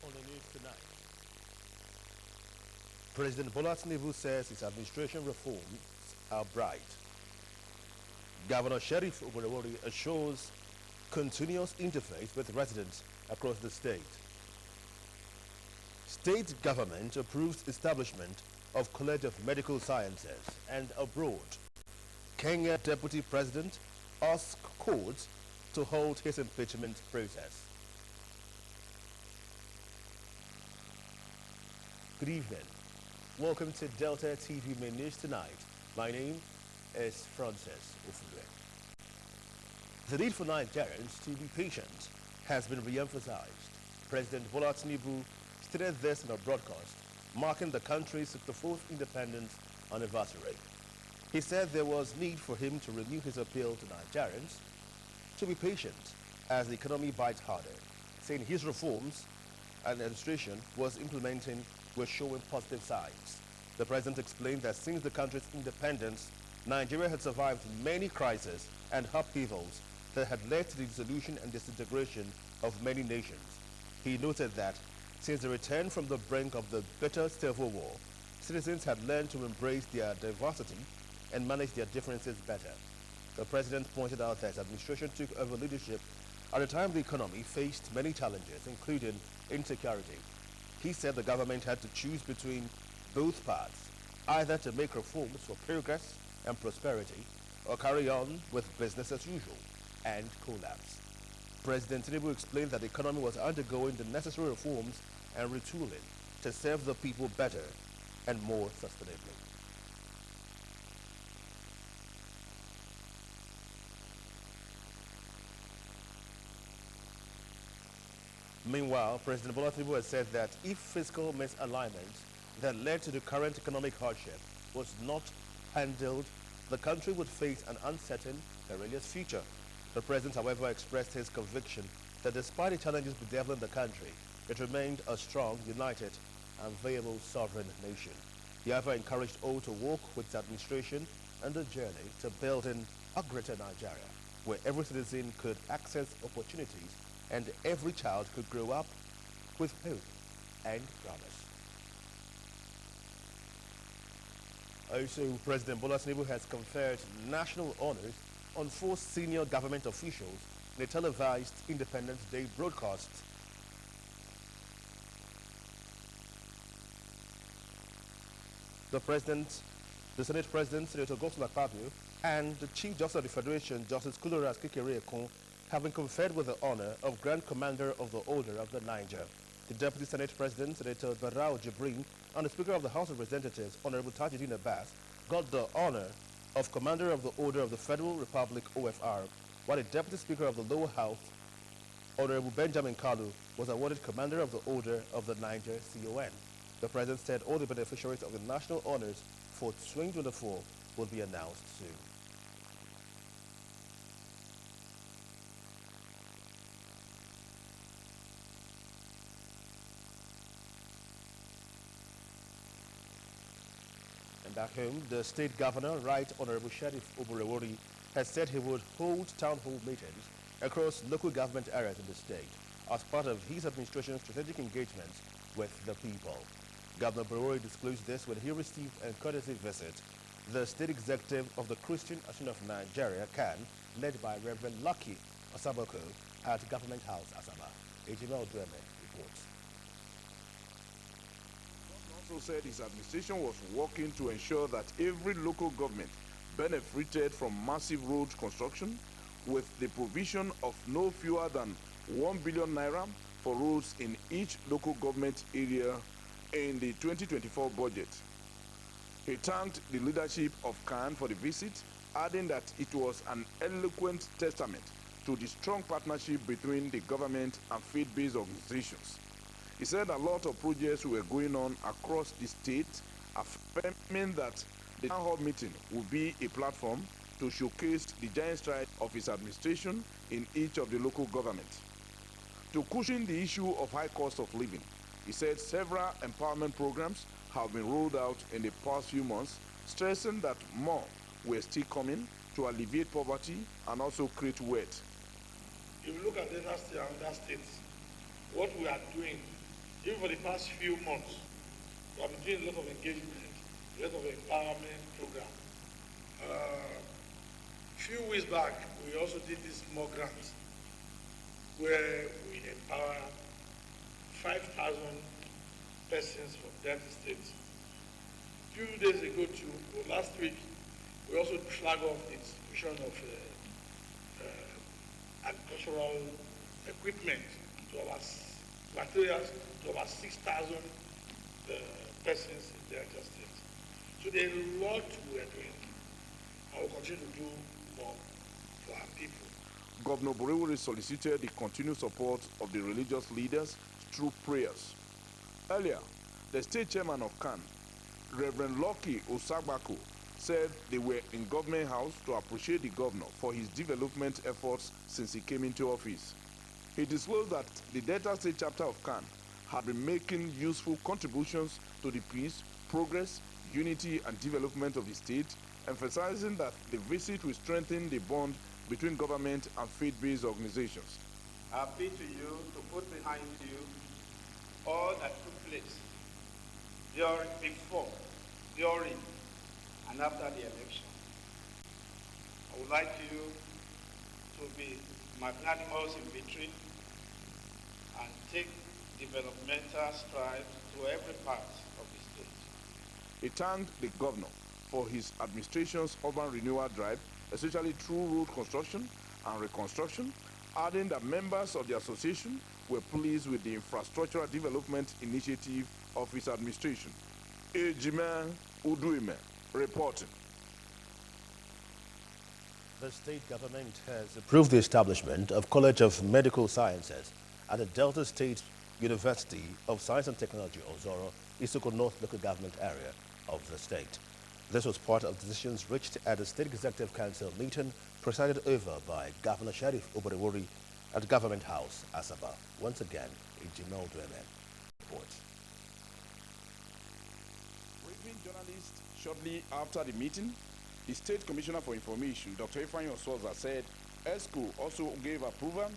on the news tonight. President Bola Tinubu says his administration reforms are bright. Governor Sheriff Oborevori assures continuous interface with residents across the state. State government approves establishment of College of Medical Sciences. And abroad, Kenya Deputy President asks courts to hold his impeachment process. Good evening. Welcome to Delta TV Main News tonight. My name is Francis Ofudwe. The need for Nigerians to be patient has been re-emphasized. President Bola Tinubu stated this in a broadcast marking the country's 64th independence anniversary. He said there was need for him to renew his appeal to Nigerians to be patient as the economy bites harder, saying his reforms and administration was implementing were showing positive signs. The president explained that since the country's independence, Nigeria had survived many crises and upheavals that had led to the dissolution and disintegration of many nations. He noted that since the return from the brink of the bitter Civil War, citizens had learned to embrace their diversity and manage their differences better. The president pointed out that his administration took over leadership at a time the economy faced many challenges, including insecurity. He said the government had to choose between both paths, either to make reforms for progress and prosperity or carry on with business as usual and collapse. President Tinubu explained that the economy was undergoing the necessary reforms and retooling to serve the people better and more sustainably. Meanwhile, President Bola Tinubu has said that if fiscal misalignment that led to the current economic hardship was not handled, the country would face an uncertain, perilous future. The president, however, expressed his conviction that despite the challenges bedeviling the country, it remained a strong, united, and viable sovereign nation. He however encouraged all to walk with his administration and the journey to building a greater Nigeria, where every citizen could access opportunities and every child could grow up with hope and promise. Also, President Bola Tinubu has conferred national honors on 4 senior government officials in a televised Independence Day broadcast. The Senate President, Senator Godswill Akpabio, and the Chief Justice of the Federation, Justice Kudirat Kekereekun, have been conferred with the honor of Grand Commander of the Order of the Niger. The Deputy Senate President, Senator Barau Jibrin, and the Speaker of the House of Representatives, Honorable Tajuddin Abbas, got the honor of Commander of the Order of the Federal Republic OFR, while the Deputy Speaker of the Lower House, Honorable Benjamin Kalu, was awarded Commander of the Order of the Niger CON. The President said all the beneficiaries of the national honors for 2024 will be announced soon. And back home, the state governor, Right Honorable Sheriff Oborevori, has said he would hold town hall meetings across local government areas in the state as part of his administration's strategic engagements with the people. Governor Oborevori disclosed this when he received a courtesy visit the state executive of the Christian Association of Nigeria, CAN, led by Reverend Lucky Osaboko at Government House, Asaba. Ejima Odueme reports. Also said his administration was working to ensure that every local government benefited from massive road construction with the provision of no fewer than 1 billion naira for roads in each local government area in the 2024 budget. He thanked the leadership of CAN for the visit, adding that it was an eloquent testament to the strong partnership between the government and faith-based organizations. He said a lot of projects were going on across the state, affirming that the town hall meeting would be a platform to showcase the giant stride of his administration in each of the local governments. To cushion the issue of high cost of living, he said several empowerment programs have been rolled out in the past few months, stressing that more were still coming to alleviate poverty and also create wealth. If you look at the other states, what we are doing even for the past few months, we have been doing a lot of engagement, a lot of empowerment program. A few weeks back, we also did this small grant where we empower 5,000 persons from Delta State. A few days ago, too, or last week, we also flag off the distribution of agricultural equipment to our materials to about 6,000 persons in Delta State. So there's a lot we are doing, and we'll continue to do more for our people. Governor Borewori solicited the continued support of the religious leaders through prayers. Earlier, the state chairman of CAN, Reverend Lucky Osagbako, said they were in Government House to appreciate the governor for his development efforts since he came into office. He disclosed that the Delta State chapter of CAN had been making useful contributions to the peace, progress, unity, and development of the state, emphasizing that the visit will strengthen the bond between government and faith-based organizations. I appeal to you to put behind you all that took place before, during, and after the election. I would like you to be magnanimous in victory and take developmental strides to every part of the state. He thanked the governor for his administration's urban renewal drive, especially through road construction and reconstruction, adding that members of the association were pleased with the infrastructural development initiative of his administration. Ejime Uduime reporting. The state government has approved the establishment of College of Medical Sciences at the Delta State University of Science and Technology, Ozoro, Isoko North local government area of the state. This was part of decisions reached at the State Executive Council meeting presided over by Governor Sheriff Oborewori at Government House, Asaba. Once again, Ejime Uduime reports. Briefing journalists shortly after the meeting, the State Commissioner for Information, Dr. Ifeanyi Oswoza, said ESCO also gave approval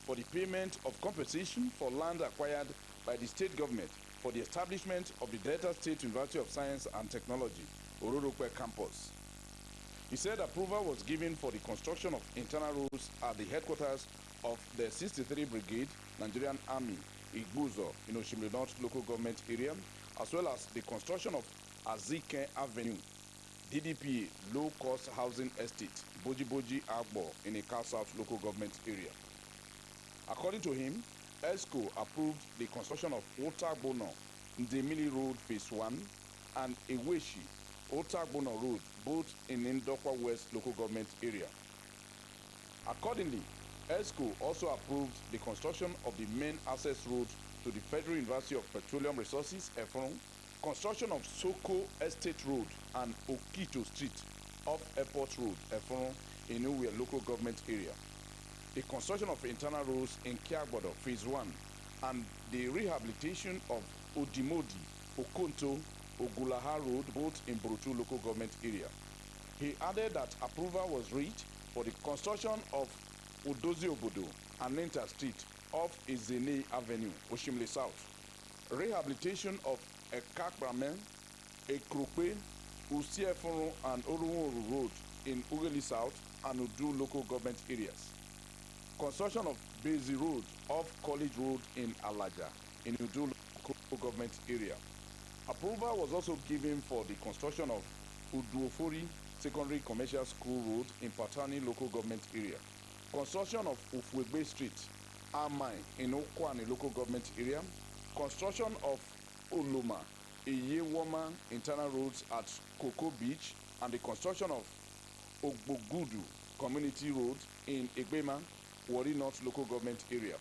for the payment of compensation for land acquired by the state government for the establishment of the Delta State University of Science and Technology, Ororokwe campus. He said approval was given for the construction of internal roads at the headquarters of the 63 Brigade, Nigerian Army, Igbuzo, in Oshimiri North local government area, as well as the construction of Azike Avenue, DDP low-cost housing estate, Boji Agbo, in a Car South local government area. According to him, ESCO approved the construction of Otagbono, Ndemili Road Phase 1 and Eweshi, Otagbono Road, both in Ndokwa West local government area. Accordingly, ESCO also approved the construction of the main access road to the Federal University of Petroleum Resources, Efron, construction of Soko Estate Road and Okito Street off Airport Road, Efron, in Uwe local government area, the construction of internal roads in Kiagbodo, Phase 1, and the rehabilitation of Odimodi, Okonto, Ogulaha Road, both in Borutu local government area. He added that approval was reached for the construction of Odozi Obodo and Nenta Street off Izene Avenue, Oshimle South, rehabilitation of Ekakbrame, Ekrope, Usieforo and Oruworu Road in Ugeli South and Udu local government areas. Construction of Bezi Road off College Road in Alaja in Udu local government area. Approval was also given for the construction of Uduofori Secondary Commercial School Road in Patani local government area. Construction of Ufwegbe Street, Amai in Okwani local government area. Construction of Oloma, Iyewoma internal roads at Cocoa Beach, and the construction of Ogbogudu Community Road in Egbema, Wari North local government area.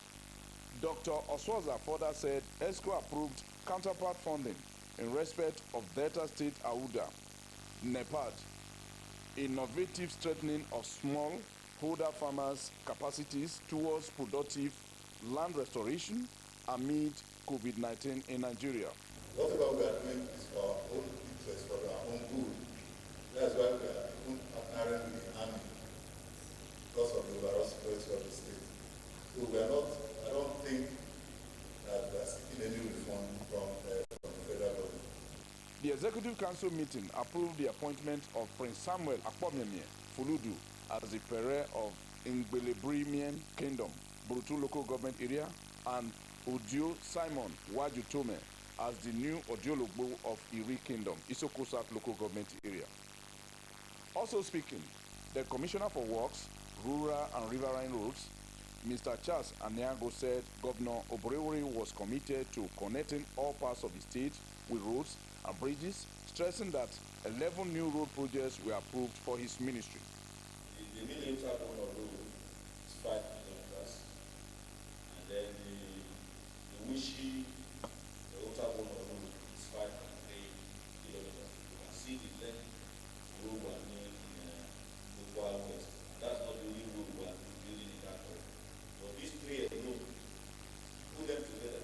Dr. Oswoza further said ESCO approved counterpart funding in respect of Delta State Auda, NEPAD, innovative strengthening of small holder farmers' capacities towards productive land restoration amid COVID-19 in Nigeria. Whatever we are doing is for our own interest, for our own good. That's why we are even partnering with the army because of the overall security of the state. So we are not, I don't think that seeking any refund from the federal government. The Executive Council meeting approved the appointment of Prince Samuel Akpomemie Fuludu as the Pere of Ngbelebrimian Kingdom, Burutu local government area, and Udio Simon Wajutome as the new Odiologbo of Iri Kingdom, Isoko South local government area. Also speaking, the Commissioner for Works, Rural and Riverine Roads, Mr. Charles Aniago, said Governor Oborewori was committed to connecting all parts of the state with roads and bridges, stressing that 11 new road projects were approved for his ministry. The million Tabono road is 5 kilometers, and then the Wishi, the Otabono road is 5.3 kilometers. You can see the length of the road we are doing in Local West. And that's not the only road we are building in that area. But these three alone, put them together,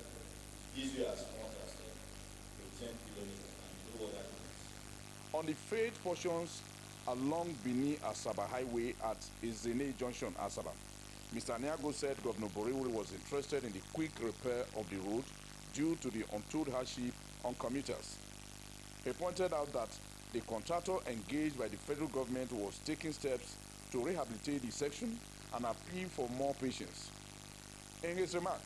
gives you as much as 10 kilometers. On the failed portions along Bini-Asaba Highway at Izene Junction, Asaba, Mr. Niago said Governor Borewori was interested in the quick repair of the road due to the untold hardship on commuters. He pointed out that the contractor engaged by the federal government was taking steps to rehabilitate the section and appeal for more patience. In his remark,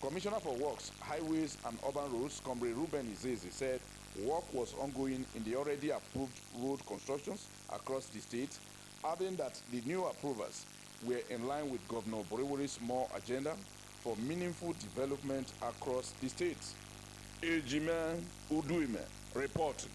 Commissioner for Works, Highways and Urban Roads, Comrade Ruben Izeze, said work was ongoing in the already approved road constructions across the state, adding that the new approvals were in line with Governor Borewori's more agenda for meaningful development across the state. Ejime Uduime reporting.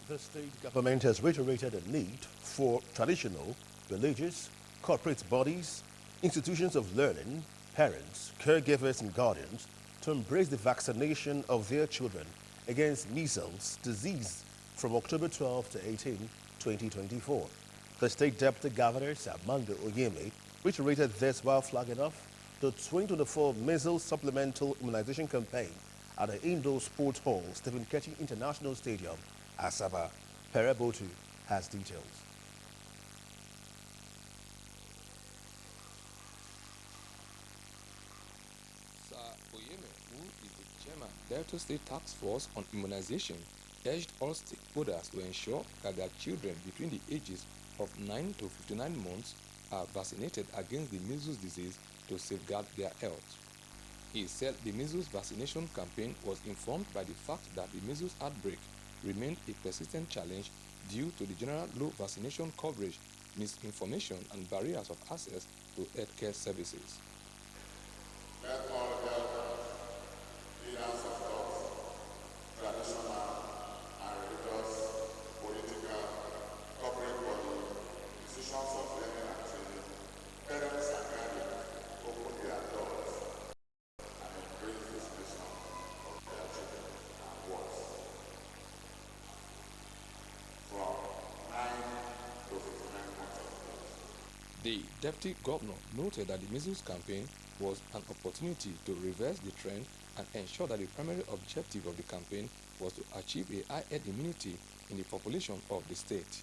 The state government has reiterated the need for traditional, religious, corporate bodies, institutions of learning, parents, caregivers and guardians to embrace the vaccination of their children against measles disease from October 12 to 18, 2024. The State Deputy Governor, Samando Oyeme, reiterated this while flagging off the 2024 measles supplemental immunization campaign at the indoor sports hall, Stephen Kechi International Stadium, Asaba. Perebotu has details. Delta State Task Force on Immunization urged all stakeholders to ensure that their children between the ages of 9 to 59 months are vaccinated against the measles disease to safeguard their health. He said the measles vaccination campaign was informed by the fact that the measles outbreak remained a persistent challenge due to the general low vaccination coverage, misinformation, and barriers of access to healthcare services. Let all leaders of thought, traditional and religious, political, corporate body, institutions of learning and training, parents and guardians open their doors and embrace this mission of their children and words. From 9 to 59 months of age. The Deputy Governor noted that the measles campaign was an opportunity to reverse the trend and ensure that the primary objective of the campaign was to achieve a high herd immunity in the population of the state.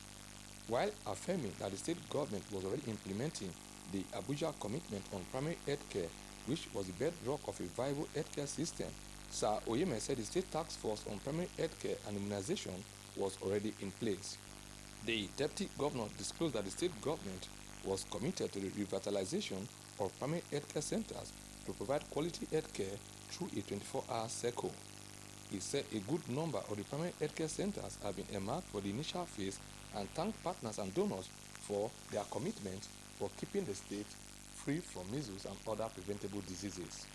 While affirming that the state government was already implementing the Abuja Commitment on Primary Health Care, which was the bedrock of a viable healthcare system, Sir Oyeme said the state task force on primary health care and immunization was already in place. The Deputy Governor disclosed that the state government was committed to the revitalization of primary healthcare centers to provide quality healthcare through a 24-hour cycle. He said a good number of the primary healthcare centers have been earmarked for the initial phase and thanked partners and donors for their commitment for keeping the state free from measles and other preventable diseases.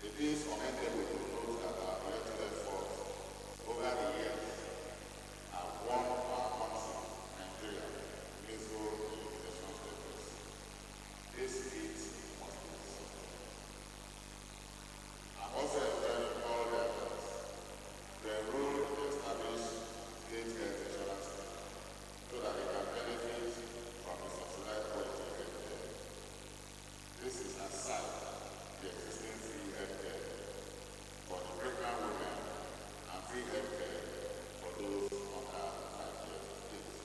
It is commendable to note that our collective efforts over the years have won our country, Nigeria, measles immunization status. This feat must be accepted. I'm also encouraging all the efforts to enroll to establish state health insurance so that they can benefit from the subsidized quality health care. This is aside the existing free health care for the pregnant women and free health care for those under 5 years of age.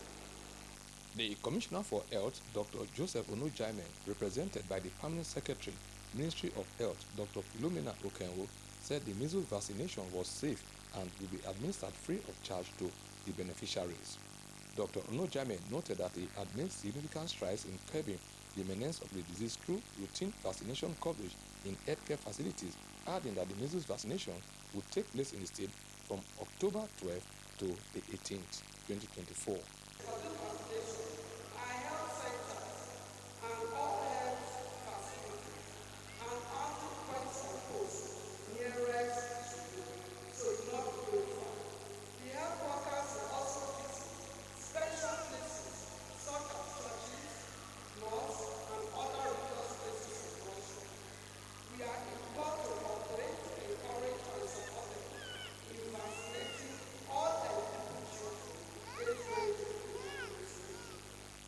The Commissioner for Health, Dr. Joseph Onojaime, represented by the Permanent Secretary, Ministry of Health, Dr. Philomena Okenwo, said the measles vaccination was safe and will be administered free of charge to the beneficiaries. Dr. Onojame noted that he had made significant strides in curbing the menace of the disease through routine vaccination coverage in healthcare facilities, adding that the measles vaccination would take place in the state from October 12th to the 18th, 2024.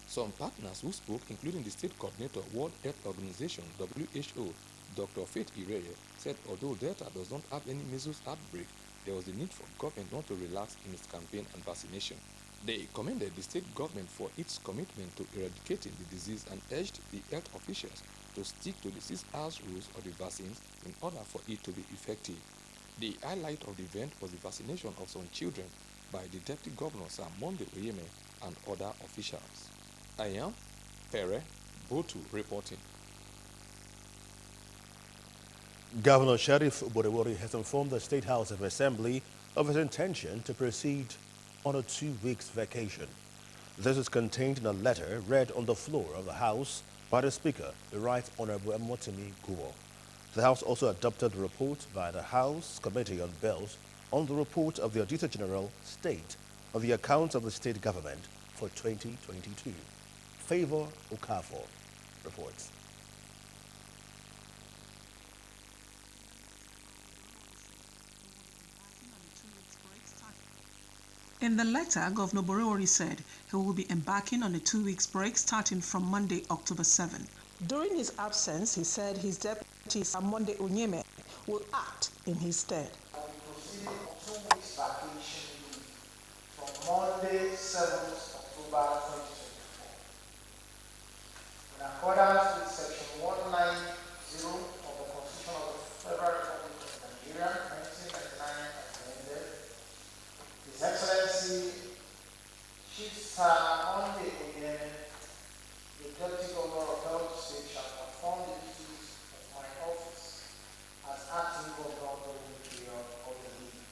Some partners who spoke, including the state coordinator, World Health Organization, WHO, Dr. Faith Ireye, said although Delta does not have any measles outbreak, there was a need for government not to relax in its campaign and vaccination. They commended the state government for its commitment to eradicating the disease and urged the health officials to stick to the 6 hours rules of the vaccines in order for it to be effective. The highlight of the event was the vaccination of some children by the Deputy Governor Sir Monday Oyeme and other officials. I am Pere Botu reporting. Governor Sheriff Oborevwori has informed the State House of Assembly of his intention to proceed on a 2-week vacation. This is contained in a letter read on the floor of the House by the Speaker, the Right Honorable Emotimi Guo. The House also adopted a report by the House Committee on Bills on the report of the Auditor General State of the accounts of the state government for 2022. Favor Okafor reports. In the letter, Governor Oborevwori said he will be embarking on a 2-week break starting from Monday, October 7. During his absence, he said his deputy, Sir Monday Onyeme, will act in his stead. I will proceed on 2 weeks vacation from Monday, 7th October 2024. In accordance with Section 190 of the Constitution of the Federal Republic of Nigeria, 1999, as amended, His Excellency Chief Sir Monday Onyeme, the Deputy Governor of Delta State, shall perform the duties of my office as acting governor during the period of the leave.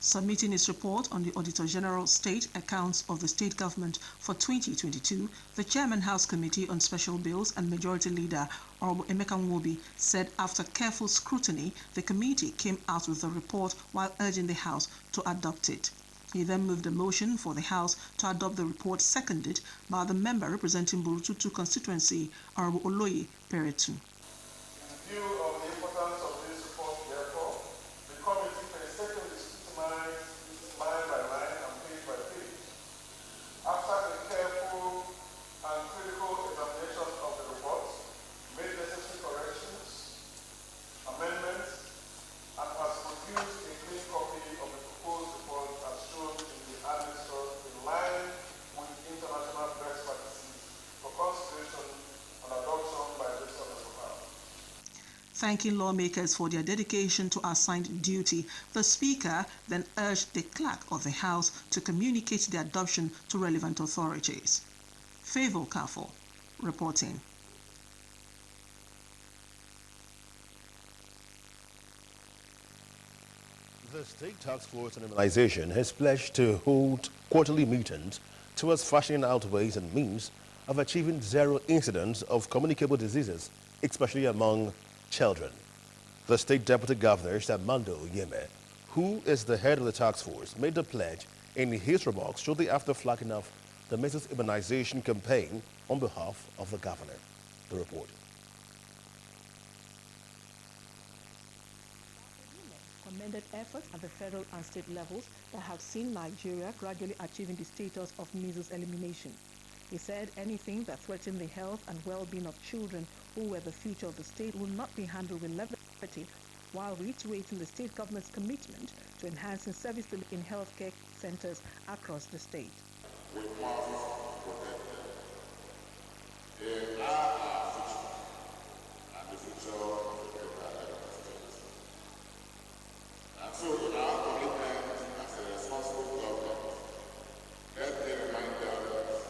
Submitting his report on the Auditor General State accounts of the state government for 2022, the Chairman House Committee on Special Bills and Majority Leader Honorable Emeka Nwobi said after careful scrutiny, the committee came out with the report while urging the House to adopt it. He then moved a motion for the House to adopt the report, seconded by the member representing Burututu constituency, Honorable Oloye Peretu. In view of the importance of this report, therefore, the committee painstakingly scrutinized line by line and page by page. After a careful and critical examination of the report, made necessary corrections, amendments, and has produced a clean copy of the proposed report as shown in the annex in line with international best practices for consideration and adoption by this honorable House. Thanking lawmakers for their dedication to assigned duty, the Speaker then urged the Clerk of the House to communicate the adoption to relevant authorities. Favor Okafor reporting. The State Task Force on Immunization has pledged to hold quarterly meetings towards fashioning out ways and means of achieving zero incidents of communicable diseases, especially among children. The State Deputy Governor, Sir Monday Oyeme, who is the head of the task force, made the pledge in his remarks shortly after flagging off the measles immunization campaign on behalf of the governor. The report. Commended efforts at the federal and state levels that have seen Nigeria gradually achieving the status of measles elimination. He said anything that threatened the health and well-being of children who were the future of the state will not be handled with levity, while reiterating the state government's commitment to enhancing service in healthcare centers across the state. We must protect them. They are our future, and if we future of the Delta State. And so, in our commitment as a responsible government, let me remind us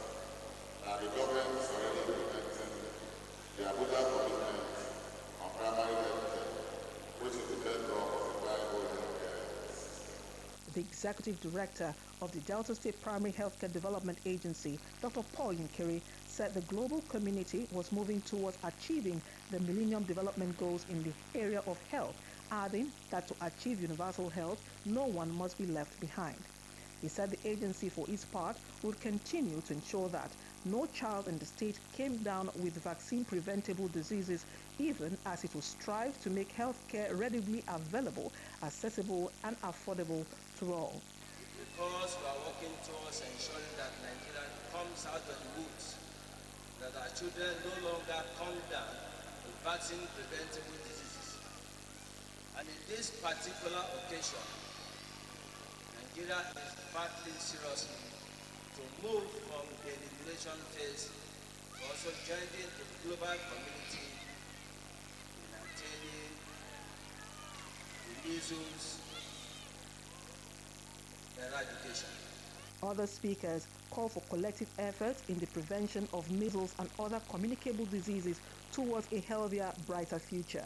that the government is already implementing the Abuja commitment on primary health care, which is the bedrock of the viable healthcare system. The executive director of the Delta State Primary Healthcare Development Agency, Dr. Paul Nkiri, said the global community was moving towards achieving the Millennium Development Goals in the area of health, adding that to achieve universal health, no one must be left behind. He said the agency, for its part, would continue to ensure that no child in the state came down with vaccine-preventable diseases, even as it will strive to make health care readily available, accessible and affordable to all. Because we are working towards ensuring that Nigeria comes out of the woods, that our children no longer come down with vaccine-preventable diseases. And in this particular occasion, Nigeria is battling seriously to move from the elimination phase to also joining the global community in attaining the measles eradication. Other speakers call for collective efforts in the prevention of measles and other communicable diseases towards a healthier, brighter future.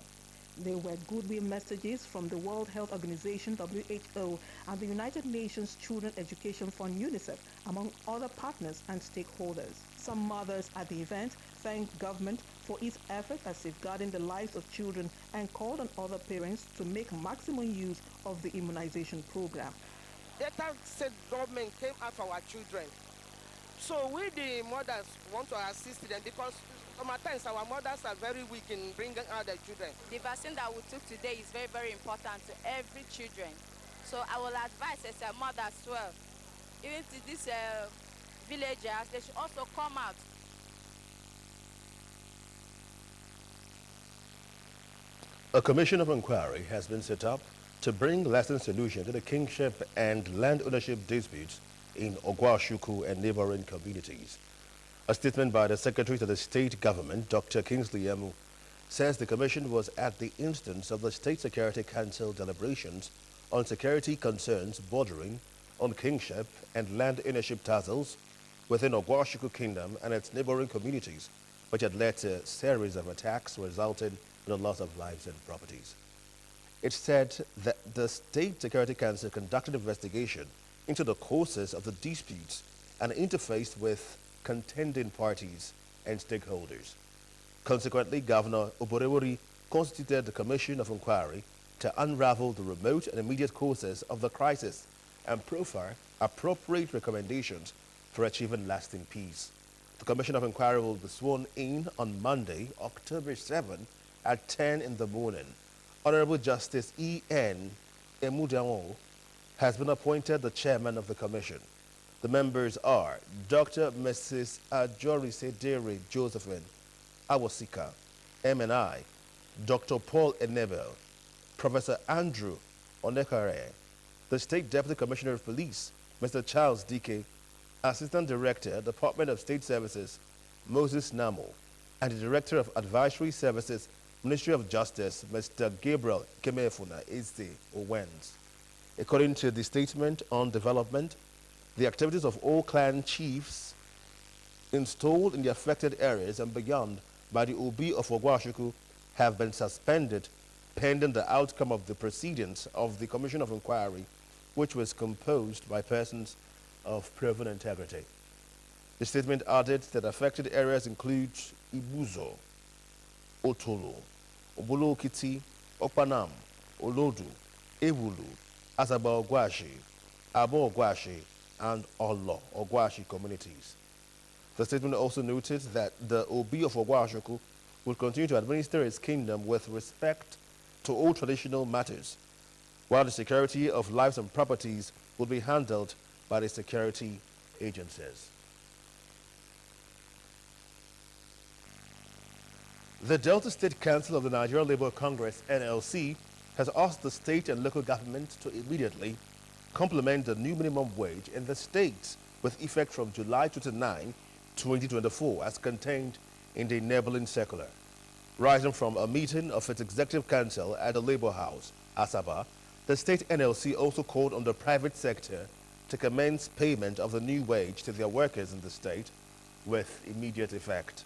There were goodwill messages from the World Health Organization, WHO, and the United Nations Children Education Fund, UNICEF, among other partners and stakeholders. Some mothers at the event thanked government for its effort at safeguarding the lives of children and called on other parents to make maximum use of the immunization program. Delta State government came out for our children. So we, the mothers, want to assist them because sometimes our mothers are very weak in bringing out their children. The vaccine that we took today is very, very important to every children. So I will advise as a mother as well, even to these villagers, they should also come out. A commission of inquiry has been set up to bring lasting solution to the kingship and land ownership disputes in Ogwashuku and neighboring communities. A statement by the Secretary to the State Government, Dr. Kingsley Emu, says the commission was at the instance of the State Security Council deliberations on security concerns bordering on kingship and land ownership tussles within Ogwashuku Kingdom and its neighboring communities, which had led to a series of attacks resulting in the loss of lives and properties. It said that the State Security Council conducted an investigation into the causes of the disputes and interfaced with contending parties and stakeholders. Consequently, Governor Oborewori constituted the Commission of Inquiry to unravel the remote and immediate causes of the crisis and profile appropriate recommendations for achieving lasting peace. The Commission of Inquiry will be sworn in on Monday, October 7 at 10 in the morning. Honorable Justice E.N. Emudawo has been appointed the chairman of the commission. The members are Dr. Mrs. Ajorise Dere Josephine Awosika, MNI, Dr. Paul Enebel, Professor Andrew Onekare, the State Deputy Commissioner of Police, Mr. Charles Dike, Assistant Director, Department of State Services, Moses Namo, and the Director of Advisory Services, Ministry of Justice, Mr. Gabriel Kemefuna Ezde Owens. According to the statement on development, the activities of all clan chiefs installed in the affected areas and beyond by the Obi of Ogwashuku have been suspended pending the outcome of the proceedings of the Commission of Inquiry, which was composed by persons of proven integrity. The statement added that affected areas include Ibuzo, Otolo, Obolokiti, Opanam, Olodu, Ewulu, Azaba Ogwashi, Abo Ogwashi, and Olo Ogwashi communities. The statement also noted that the Obi of Ogwashuku will continue to administer its kingdom with respect to all traditional matters, while the security of lives and properties will be handled by the security agencies. The Delta State Council of the Nigeria Labour Congress, NLC, has asked the state and local government to immediately complement the new minimum wage in the state with effect from July 29, 2024, as contained in the enabling circular. Rising from a meeting of its Executive Council at the Labour House, Asaba, the state NLC also called on the private sector to commence payment of the new wage to their workers in the state with immediate effect.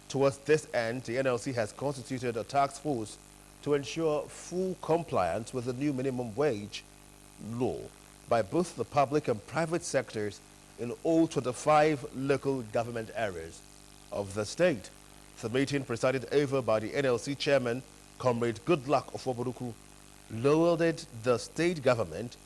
Towards this end, the NLC has constituted a task force to ensure full compliance with the new minimum wage law by both the public and private sectors in all 25 local government areas of the state. The meeting, presided over by the NLC chairman, Comrade Goodluck Ofoboruku, lauded the state government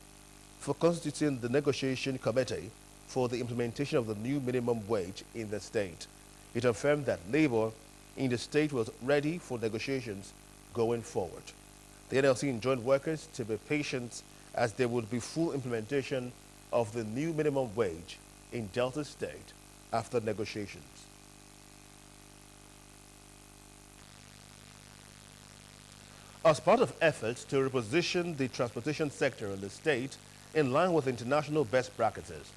for constituting the negotiation committee for the implementation of the new minimum wage in the state. It affirmed that labor in the state was ready for negotiations going forward. The NLC enjoined workers to be patient as there would be full implementation of the new minimum wage in Delta State after negotiations. As part of efforts to reposition the transportation sector in the state in line with international best practices,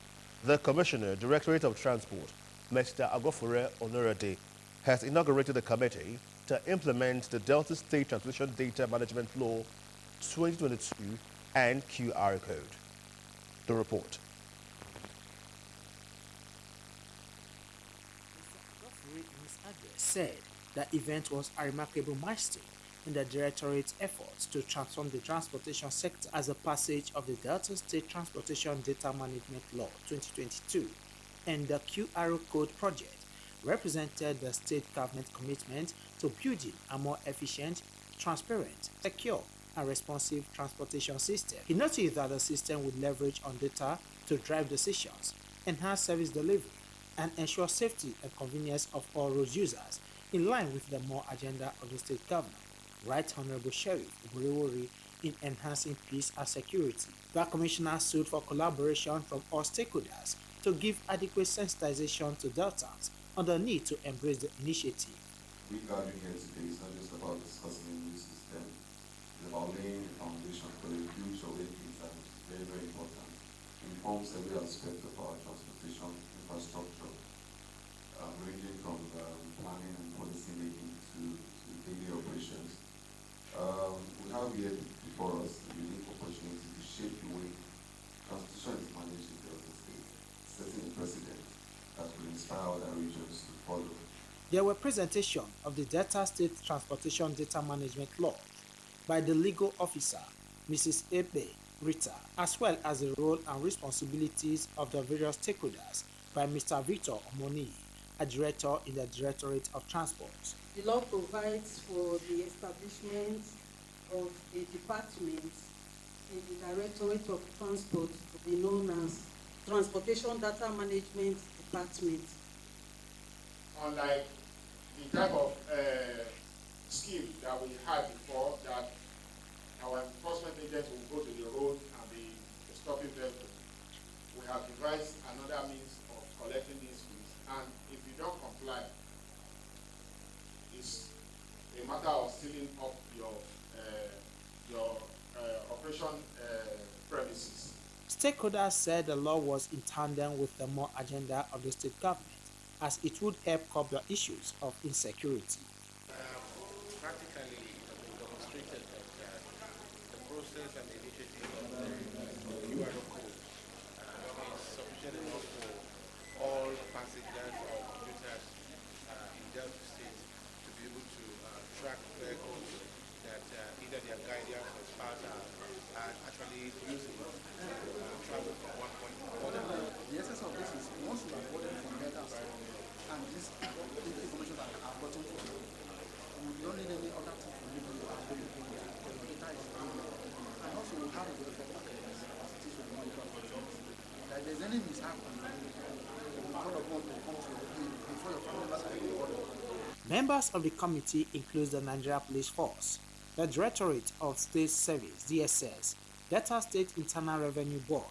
the Commissioner, Directorate of Transport, Mr. Agofure Onorade, has inaugurated a committee to implement the Delta State Transportation Data Management Law 2022 and QR code. The report. Mr. Agofure, in his address, said the event was a remarkable milestone in the Directorate's efforts to transform the transportation sector as a passage of the Delta State Transportation Data Management Law 2022 and the QR Code project represented the state government commitment to building a more efficient, transparent, secure, and responsive transportation system. He noted that the system would leverage on data to drive decisions, enhance service delivery, and ensure safety and convenience of all road users in line with the more agenda of the state government. Right Honorable Sheriff Burewori in enhancing peace and security. The Commissioner sued for collaboration from all stakeholders to give adequate sensitization to Deltans on the need to embrace the initiative. We gathering here today is not just about discussing a new system, it's about laying the foundation for the future where things are very, very important. It informs every aspect of our transportation infrastructure, ranging from planning and policy making to daily operations. We have here before us a unique opportunity to shape the way transportation is managed in Delta State, setting a precedent that will inspire other regions to follow. There were presentations of the Delta State Transportation Data Management Law by the legal officer, Mrs. Ebe Rita, as well as the role and responsibilities of the various stakeholders by Mr. Victor Omoni, a director in the Directorate of Transport. The law provides for the establishment of a department in the Directorate of Transport to be known as Transportation Data Management Department. Unlike the type of scheme that we had before, that our enforcement agents will go to the road and be stopping vehicles, we have devised another means of collecting these fees, and if you don't comply, it's a matter of sealing up your operation premises. Stakeholders said the law was in tandem with the more agenda of the state government, as it would help curb the issues of insecurity. Practically, it has been demonstrated that the process and the initiative of the URO code is sufficient enough for all passengers or commuters in Delta State to be able to track vehicles that either their guardians or spouse are actually using to travel from one point to another. The essence of this is once you are boarded from Delta State, and this information that are gotten from you, you don't need any other thing from you to have the data is available. And also we have a report that is with the medical operations. That if there's any mishap on the call upon to come to you before your family members are able. Members of the committee include the Nigeria Police Force, the Directorate of State Service (DSS), Delta State Internal Revenue Board,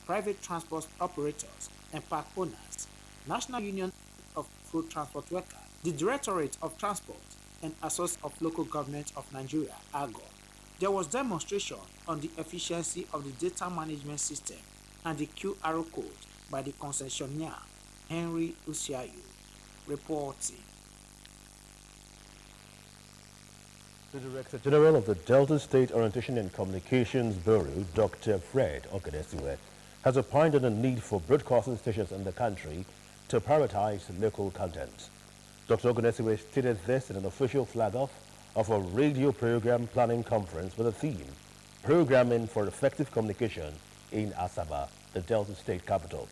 private transport operators and park owners, National Union of Road Transport Workers, the Directorate of Transport, and Association of Local Government of Nigeria (AGO). There was demonstration on the efficiency of the data management system and the QR code by the concessionaire Henry Usiayu, reporting. The Director General of the Delta State Orientation and Communications Bureau, Dr. Fred Ogunesiwe, has opined on the need for broadcasting stations in the country to prioritize local content. Dr. Ogunesiwe stated this in an official flag-off of a radio program planning conference with a theme, Programming for Effective Communication in Asaba, the Delta State capital.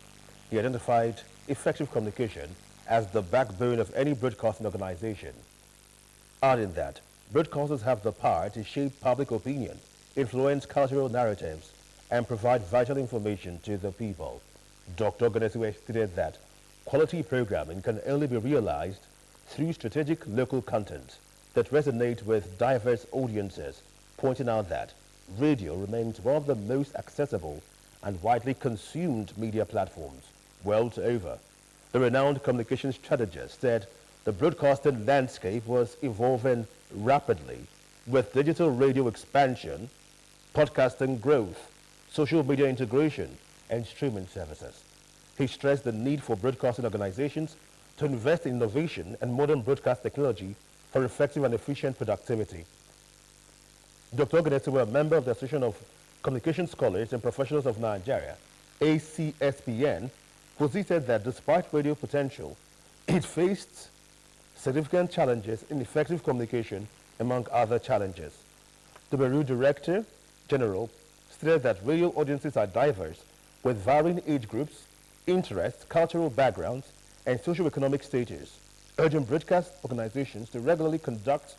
He identified effective communication as the backbone of any broadcasting organization, adding that broadcasters have the power to shape public opinion, influence cultural narratives, and provide vital information to the people. Dr. Ogunesiwe stated that quality programming can only be realized through strategic local content that resonate with diverse audiences, pointing out that radio remains one of the most accessible and widely consumed media platforms world over. The renowned communications strategist said the broadcasting landscape was evolving rapidly with digital radio expansion, podcasting growth, social media integration, and streaming services. He stressed the need for broadcasting organizations to invest in innovation and modern broadcast technology for effective and efficient productivity. Dr. Ogunesiwe, a member of the Association of Communication Scholars and Professionals of Nigeria, ACSPN, posited that despite radio potential, it faced significant challenges in effective communication, among other challenges. The Bureau Director General stated that radio audiences are diverse, with varying age groups, interests, cultural backgrounds, and socioeconomic status, urging broadcast organizations to regularly conduct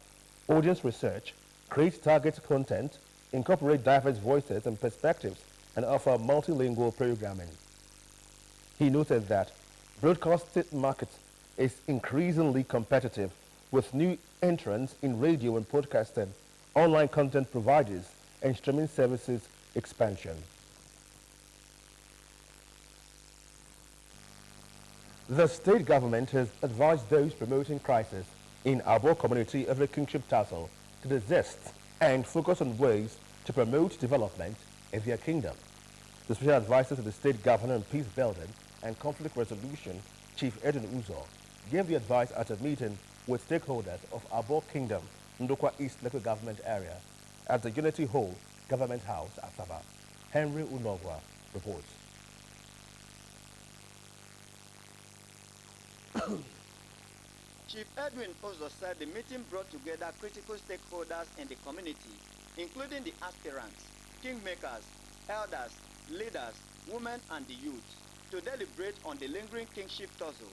audience research, create target content, incorporate diverse voices and perspectives, and offer multilingual programming. He noted that broadcasting market is increasingly competitive with new entrants in radio and podcasting, online content providers, and streaming services expansion. The state government has advised those promoting crisis in Abo community of the kingship tassel to desist and focus on ways to promote development in their kingdom. The special advisor to the state governor on peace building and conflict resolution, Chief Edwin Uzo, gave the advice at a meeting with stakeholders of Abo Kingdom, Ndokwa East Local Government Area at the Unity Hall, Government House, Asaba. Henry Unogwa reports. Chief Edwin Uzo said the meeting brought together critical stakeholders in the community, including the aspirants, kingmakers, elders, leaders, women, and the youth, to deliberate on the lingering kingship tussle.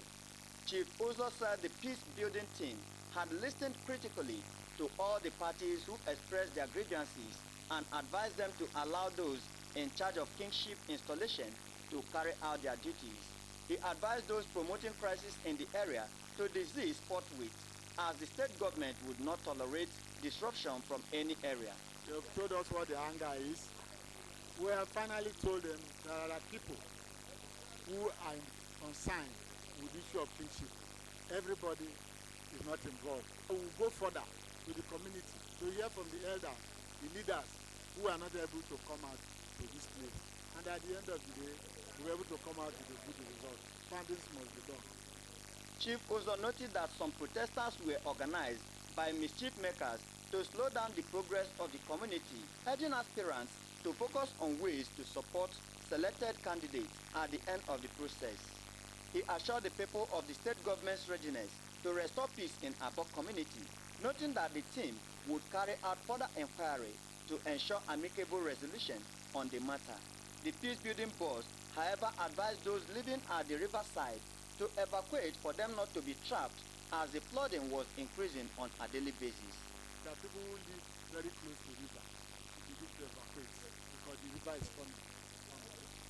Chief Uzo said the peace-building team had listened critically to all the parties who expressed their grievances and advised them to allow those in charge of kingship installation to carry out their duties. He advised those promoting crisis in the area to desist forthwith, as the state government would not tolerate disruption from any area. They have told us what the anger is. We have finally told them there are people who are concerned with the issue of kingship. Everybody is not involved. We will go further to the community to hear from the elders, the leaders who are not able to come out to this place. And at the end of the day, we were able to come out with a good result. Fundings must be done. Chief Uzo noted that some protesters were organized by mischief makers to slow down the progress of the community, urging aspirants to focus on ways to support selected candidates at the end of the process. He assured the people of the state government's readiness to restore peace in Abo community, noting that the team would carry out further inquiry to ensure amicable resolution on the matter. The peace-building boss, however, advised those living at the riverside to evacuate for them not to be trapped, as the flooding was increasing on a daily basis. There are people who live very close to the river. They need to evacuate because the river is coming.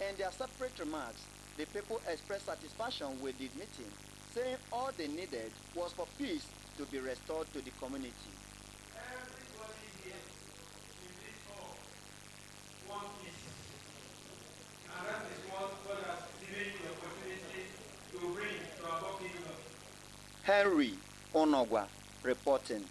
In their separate remarks, the people expressed satisfaction with the meeting, saying all they needed was for peace to be restored to the community. Everybody here in this hall wants peace. And that is what God has given the opportunity to bring to our kingdom. Henry Onogwa reporting.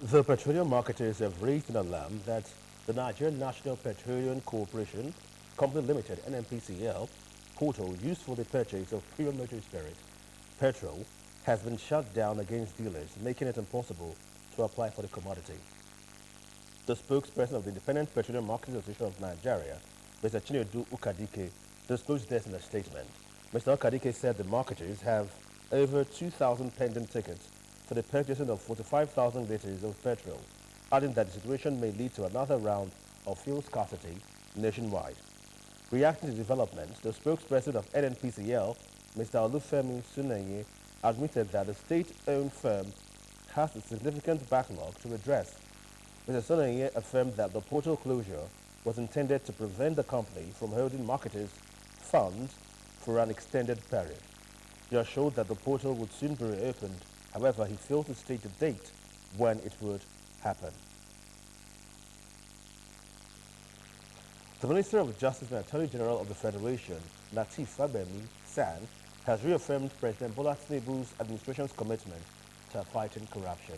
The petroleum marketers have raised an alarm that the Nigerian National Petroleum Corporation Company Limited, NNPCL, portal used for the purchase of premium motor spirit, petrol, has been shut down against dealers, making it impossible to apply for the commodity. The spokesperson of the Independent Petroleum Marketing Association of Nigeria, Mr. Chinedu Ukadike, disclosed this in a statement. Mr. Ukadike said the marketers have over 2,000 pending tickets for the purchasing of 45,000 litres of petrol, adding that the situation may lead to another round of fuel scarcity nationwide. Reacting to developments, the spokesperson of NNPCL, Mr. Olufemi Sunenye, admitted that the state-owned firm has a significant backlog to address. Mr. Sunenye affirmed that the portal closure was intended to prevent the company from holding marketers' funds for an extended period. He assured that the portal would soon be reopened. However, he failed to state the date when it would happen. The Minister of Justice and Attorney General of the Federation, Lateef Fagbemi San, has reaffirmed President Bola Tinubu's administration's commitment to fighting corruption.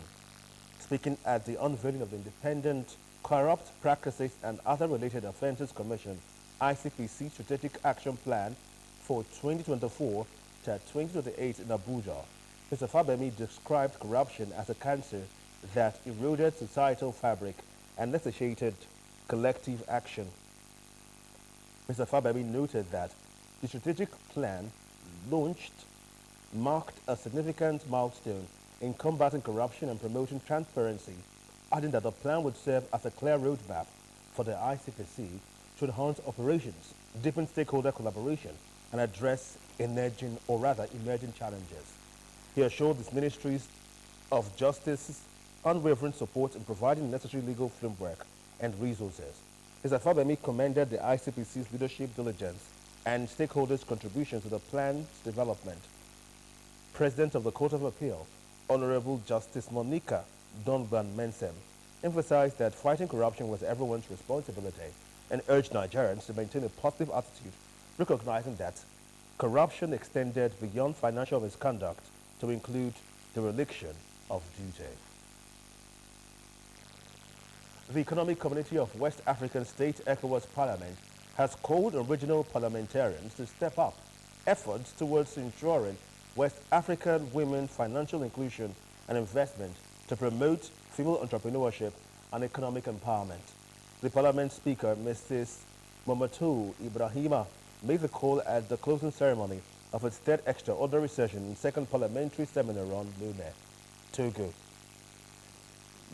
Speaking at the unveiling of the Independent Corrupt Practices and Other Related Offences Commission ICPC Strategic Action Plan for 2024 to 2028 in Abuja, Mr. Fagbemi described corruption as a cancer that eroded societal fabric and necessitated collective action. Mr. Fagbemi noted that the strategic plan launched marked a significant milestone in combating corruption and promoting transparency, adding that the plan would serve as a clear roadmap for the ICPC to enhance operations, deepen stakeholder collaboration, and address emerging challenges. He assured his ministries of justice's unwavering support in providing necessary legal framework and resources. Mr. Fagbemi commended the ICPC's leadership diligence and stakeholders' contribution to the plan's development. President of the Court of Appeal, Honorable Justice Monica Donban Mensem, emphasized that fighting corruption was everyone's responsibility and urged Nigerians to maintain a positive attitude, recognizing that corruption extended beyond financial misconduct to include dereliction of duty. The Economic Community of West African State ECOWAS Parliament has called on regional parliamentarians to step up efforts towards ensuring West African women financial inclusion and investment to promote female entrepreneurship and economic empowerment. The Parliament Speaker, Mrs. Momotou Ibrahima, made the call at the closing ceremony of its third extraordinary session in second parliamentary seminar on Lomé, Togo.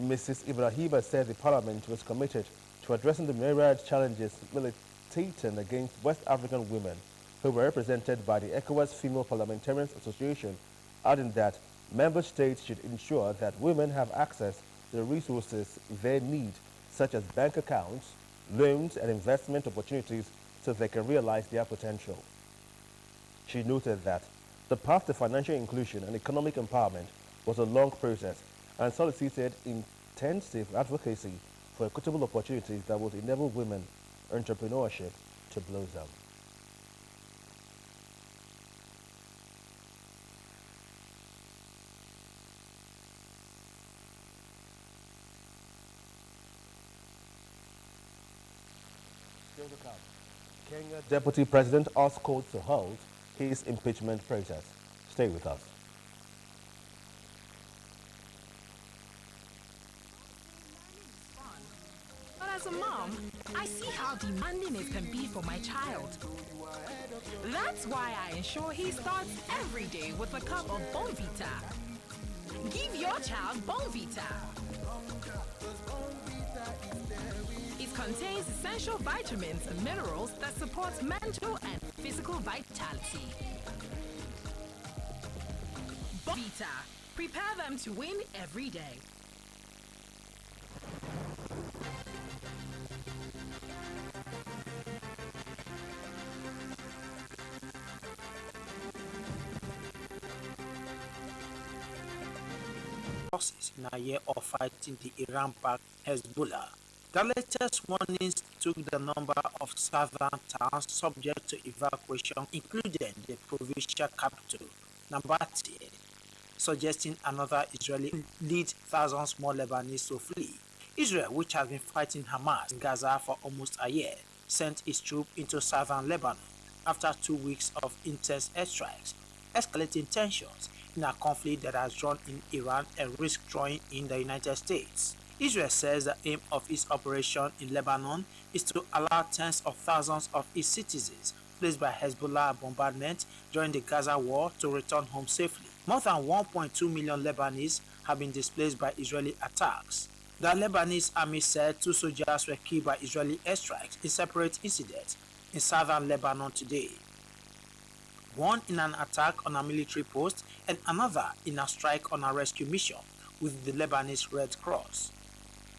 Mrs. Ibrahima said the Parliament was committed to addressing the myriad challenges militating against West African women who were represented by the ECOWAS Female Parliamentarians Association, adding that member states should ensure that women have access to the resources they need, such as bank accounts, loans, and investment opportunities so they can realize their potential. She noted that the path to financial inclusion and economic empowerment was a long process and solicited intensive advocacy for equitable opportunities that would enable women entrepreneurship to blossom. Still to come, Kenya Deputy President asked court to hold his impeachment process. Stay with us. But as a mom, I see how demanding it can be for my child. That's why I ensure he starts every day with a cup of Bonvita. Give your child Bonvita. It contains essential vitamins and minerals that support mental and physical vitality. Bonvita. Prepare them to win every day. Forces in a year of fighting the Iran-backed Hezbollah. The latest warnings took the number of southern towns subject to evacuation, including the provincial capital, Nabati, suggesting another Israeli lead thousands more Lebanese to flee. Israel, which has been fighting Hamas in Gaza for almost a year, sent its troops into southern Lebanon after 2 weeks of intense airstrikes, escalating tensions in a conflict that has drawn in Iran and risk drawing in the United States. Israel says the aim of its operation in Lebanon is to allow tens of thousands of its citizens placed by Hezbollah bombardment during the Gaza war to return home safely. More than 1.2 million Lebanese have been displaced by Israeli attacks. The Lebanese army said 2 soldiers were killed by Israeli airstrikes in separate incidents in southern Lebanon today. One in an attack on a military post and another in a strike on a rescue mission with the Lebanese Red Cross.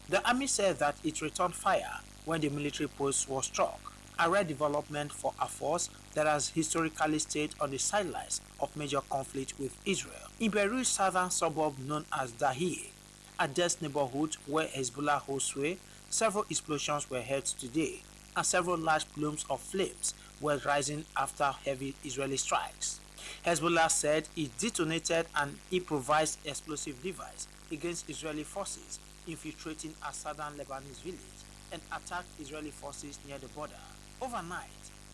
The army said that it returned fire when the military post was struck, a rare development for a force that has historically stayed on the sidelines of major conflict with Israel. In Beirut's southern suburb known as Dahiyeh, a dense neighborhood where Hezbollah holds sway, several explosions were heard today, and several large plumes of flames were rising after heavy Israeli strikes. Hezbollah said it detonated an improvised explosive device against Israeli forces infiltrating a southern Lebanese village and attacked Israeli forces near the border. Overnight,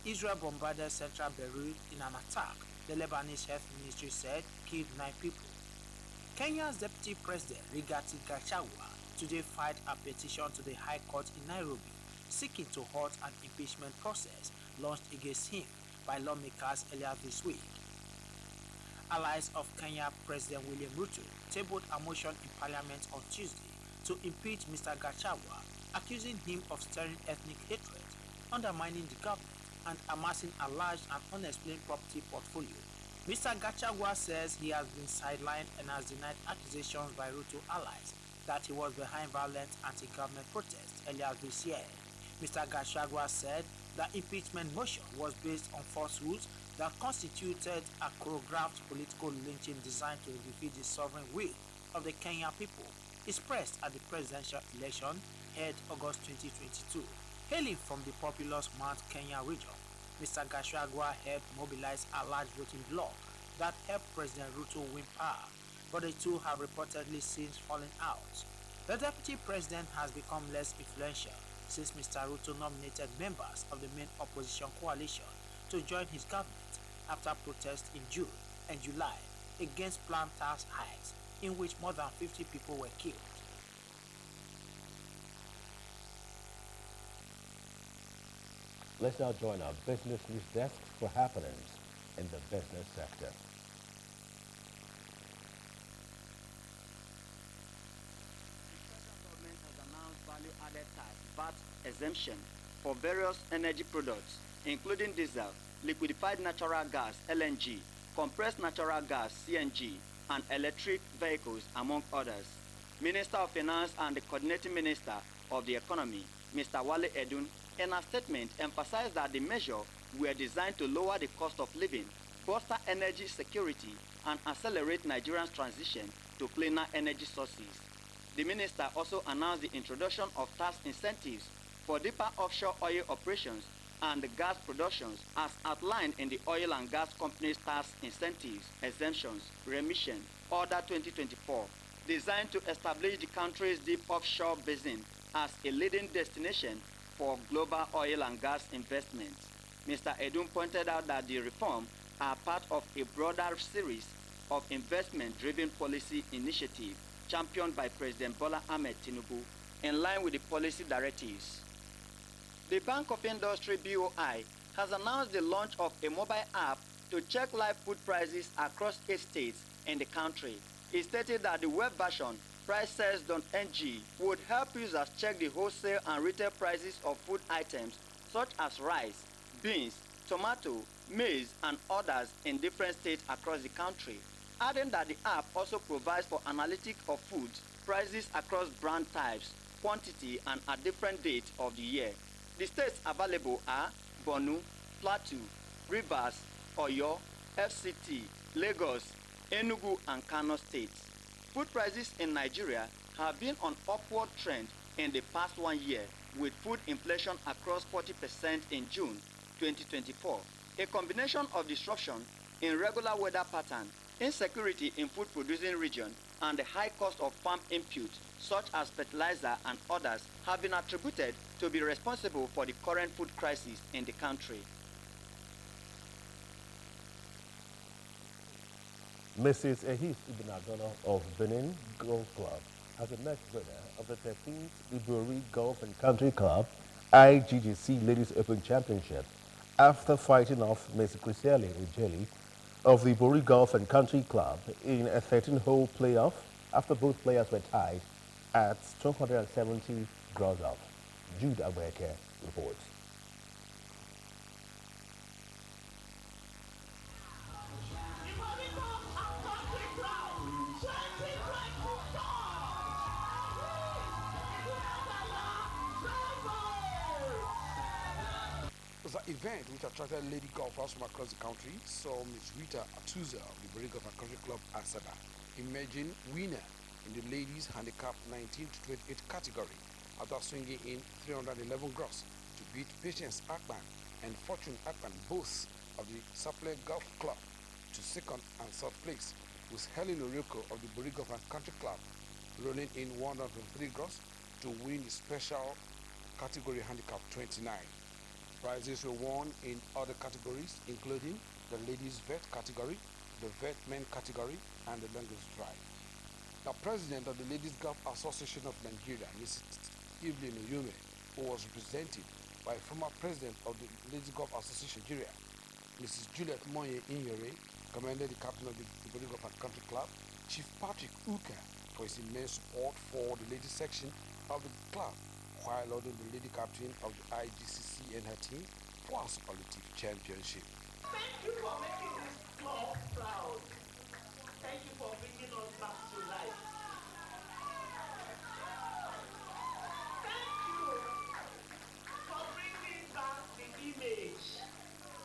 Israel bombarded central Beirut in an attack the Lebanese Health Ministry said killed 9 people. Kenya's Deputy President Rigathi Gachagua today filed a petition to the High Court in Nairobi seeking to halt an impeachment process launched against him by lawmakers earlier this week. Allies of Kenya President William Ruto tabled a motion in Parliament on Tuesday to impeach Mr. Gachagua, accusing him of stirring ethnic hatred, undermining the government, and amassing a large and unexplained property portfolio. Mr. Gachagua says he has been sidelined and has denied accusations by Ruto allies that he was behind violent anti-government protests earlier this year. Mr. Gachagua said the impeachment motion was based on falsehoods that constituted a choreographed political lynching designed to defeat the sovereign will of the Kenyan people, expressed at the presidential election held August 2022. Hailing from the populous Mount Kenya region, Mr. Gachagua helped mobilize a large voting bloc that helped President Ruto win power, but the two have reportedly since fallen out. The deputy president has become less influential since Mr. Ruto nominated members of the main opposition coalition to join his government after protests in June and July against planned tax hikes in which more than 50 people were killed. Let's now join our business news desk for happenings in the business sector. The federal government has announced value-added tax VAT exemption for various energy products, including diesel, liquefied natural gas (LNG), compressed natural gas (CNG), and electric vehicles, among others. Minister of Finance and the Coordinating Minister of the Economy, Mr. Wale Edun, in a statement emphasized that the measure were designed to lower the cost of living, bolster energy security, and accelerate Nigeria's transition to cleaner energy sources. The minister also announced the introduction of tax incentives for deeper offshore oil operations and gas productions as outlined in the Oil and Gas Companies Tax Incentives, Exemptions, Remission, Order 2024, designed to establish the country's deep offshore basin as a leading destination for global oil and gas investments. Mr. Edun pointed out that the reforms are part of a broader series of investment-driven policy initiatives championed by President Bola Ahmed Tinubu in line with the policy directives. The Bank of Industry (BOI) has announced the launch of a mobile app to check live food prices across 8 states in the country. It stated that the web version, prices.ng, would help users check the wholesale and retail prices of food items such as rice, beans, tomato, maize, and others in different states across the country, adding that the app also provides for analytics of food prices across brand types, quantity, and at different dates of the year. The states available are Borno, Plateau, Rivers, Oyo, FCT, Lagos, Enugu, and Kano states. Food prices in Nigeria have been on upward trend in the past 1 year, with food inflation across 40% in June 2024. A combination of disruption in regular weather pattern, insecurity in food producing region, and the high cost of farm inputs such as fertilizer and others have been attributed to be responsible for the current food crisis in the country. Mrs. Ehis Ibn Abdullah of Benin Golf Club has emerged winner of the 13th Ibori Golf and Country Club IGGC Ladies Open Championship after fighting off Ms. Griselle Ujeli of the Ibori Golf and Country Club in a 13-hole playoff after both players were tied at 270 gross off. Jude Aweke reports. The event, which attracted lady golfers from across the country, saw Ms. Rita Atuza of the Ibori Golf and Country Club Asaba emerging winner in the ladies handicap 19 to 28 category after swinging in 311 gross to beat Patience Akpan and Fortune Akpan, both of the Saple Golf Club, to second and third place, with Helen Orioko of the Ibori Golf and Country Club rolling in 103 gross to win the special category handicap 29. Prizes were won in other categories, including the ladies vet category, the vet men category, and the longest drive. The president of the Ladies Golf Association of Nigeria, Mrs. Evelyn Oyume, who was represented by former president of the Ladies Golf Association Nigeria, Mrs. Juliet Moye Inyore, commended the captain of the Ibori Golf and Country Club, Chief Patrick Uka, for his immense support for the ladies section of the club, while lauding the lady captain of the IGCC and her team for a superlative championship. Thank you for making this club proud. Thank you for bringing us back to life. Thank you for bringing back the image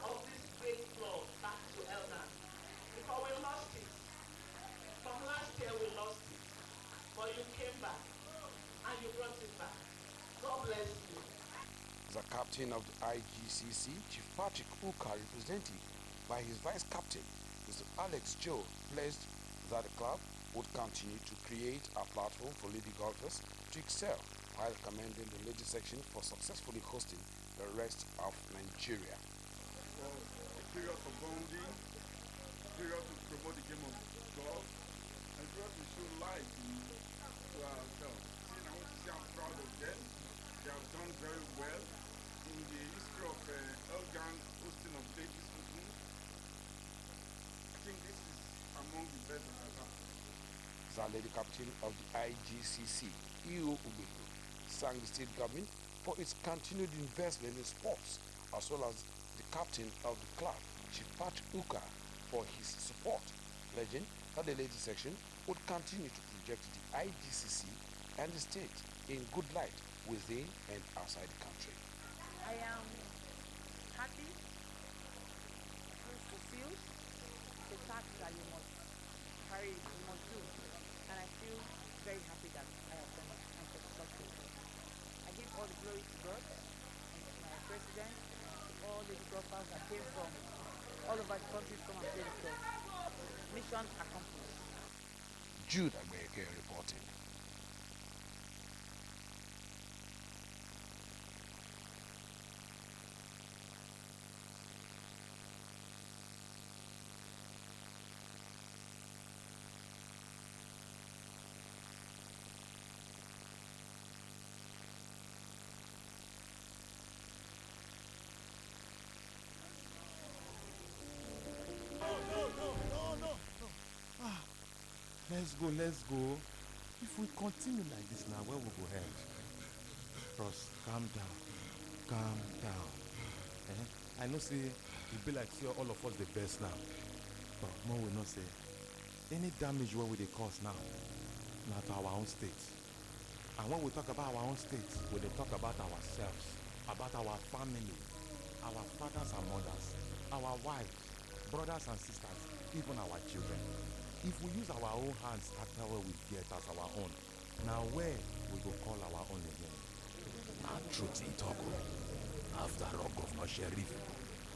of this great club back to Elna. Because we lost it. From last year we lost it. But you came back and you brought it back. God bless you. The captain of the IGCC, Chief Patrick Uka, represented by his vice captain, Mr. Alex Joe, pledged that the club would continue to create a platform for lady golfers to excel, while commending the ladies section for successfully hosting the rest of Nigeria. For a period of bonding, a period to promote the game of golf, and a period to show light to ourselves. See, I want to say I'm proud of them. They have done very well in the history of Elgan hosting of ladies meeting. I think this is among the best that has happened. The lady captain of the IGCC, Iyo Ubegu, thanked the state government for its continued investment in sports, as well as the captain of the club, Chief Patrick Uka, for his support, pledging that the ladies section would continue to project the IGCC and the state in good light within and outside the country. I am happy, fulfilled, the task that you must carry, you must do, and I feel very happy that I have done it and successful. I give all the glory to God and to my president, to all the golfers that came from all over the country to come and play the golf. Mission accomplished. Jude Agbeke reporting. Let's go. If we continue like this now, where we go head? Bros, calm down. I know say it be like see all of us the best now. But more we not say any damage where we dey cause now, not to our own state. And when we talk about our own state, we dey talk about ourselves, about our family, our fathers and mothers, our wives, brothers and sisters, even our children. If we use our own hands after what we get as our own, now where we go call our own again? Now truth in talk. After all, Governor Sheriff,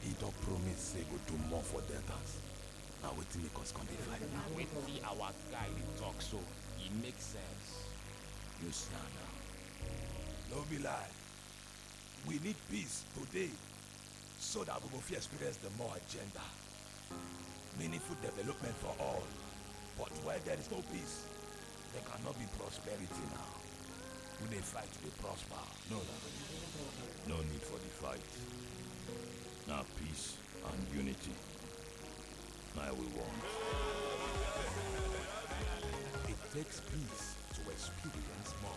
he don't promise say go do more for debtors. Now we think us can be like now. We see our guy dey talk so it makes sense. You see now. No be lie. We need peace today so that we will experience the more agenda. meaningful development for all. But where there is no peace, there cannot be prosperity now. We may fight to prosper. No need for the fight. Now peace and unity. Now we want. It takes peace to experience more.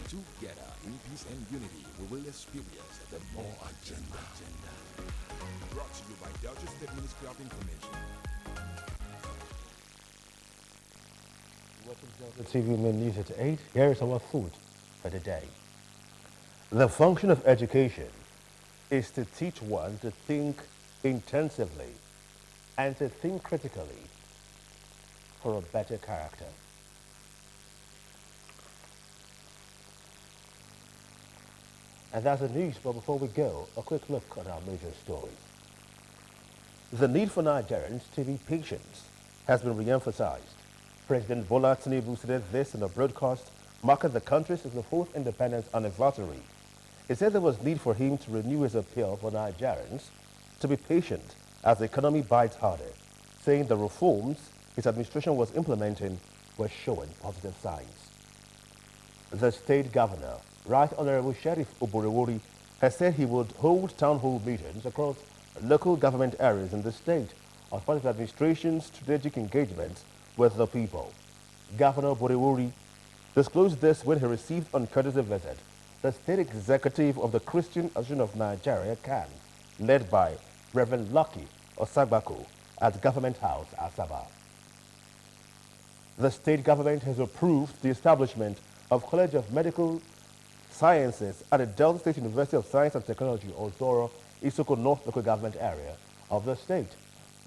Together in peace and unity, we will experience the more agenda. Brought to you by Delta State Ministry of Information. Welcome to the TV Main News at 8. Here is our food for the day. The function of education is to teach one to think intensively and to think critically for a better character. And that's the news, but before we go, a quick look at our major stories. The need for Nigerians to be patient has been re-emphasized. President Bola Tinubu said this in a broadcast marking the country's 64th independence anniversary. He said there was need for him to renew his appeal for Nigerians to be patient as the economy bites harder, saying the reforms his administration was implementing were showing positive signs. The state governor, Right Honorable Sheriff Oborewori, has said he would hold town hall meetings across local government areas in the state as part of the administration's strategic engagement with the people. Governor Oborewori disclosed this when he received on courtesy visit the state executive of the Christian Association of Nigeria, CAN, led by Reverend Lucky Osagbako at Government House, Asaba. The state government has approved the establishment of College of Medical Sciences at the Delta State University of Science and Technology, Ozoro, Isoko North local government area of the state.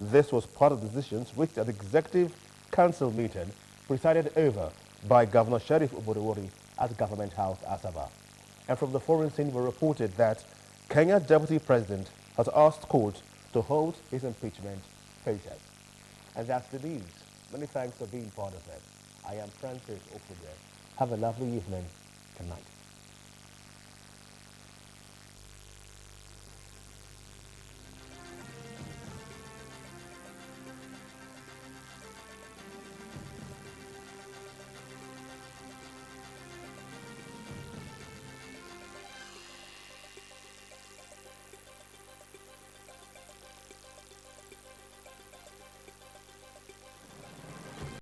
This was part of the decisions reached at the Executive Council meeting presided over by Governor Sheriff Oborewori at Government House, Asaba. And from the foreign scene, we reported that Kenya Deputy President has asked court to hold his impeachment process. And that's the news. Many thanks for being part of it. I am Francis Ofude. Have a lovely evening. Good night.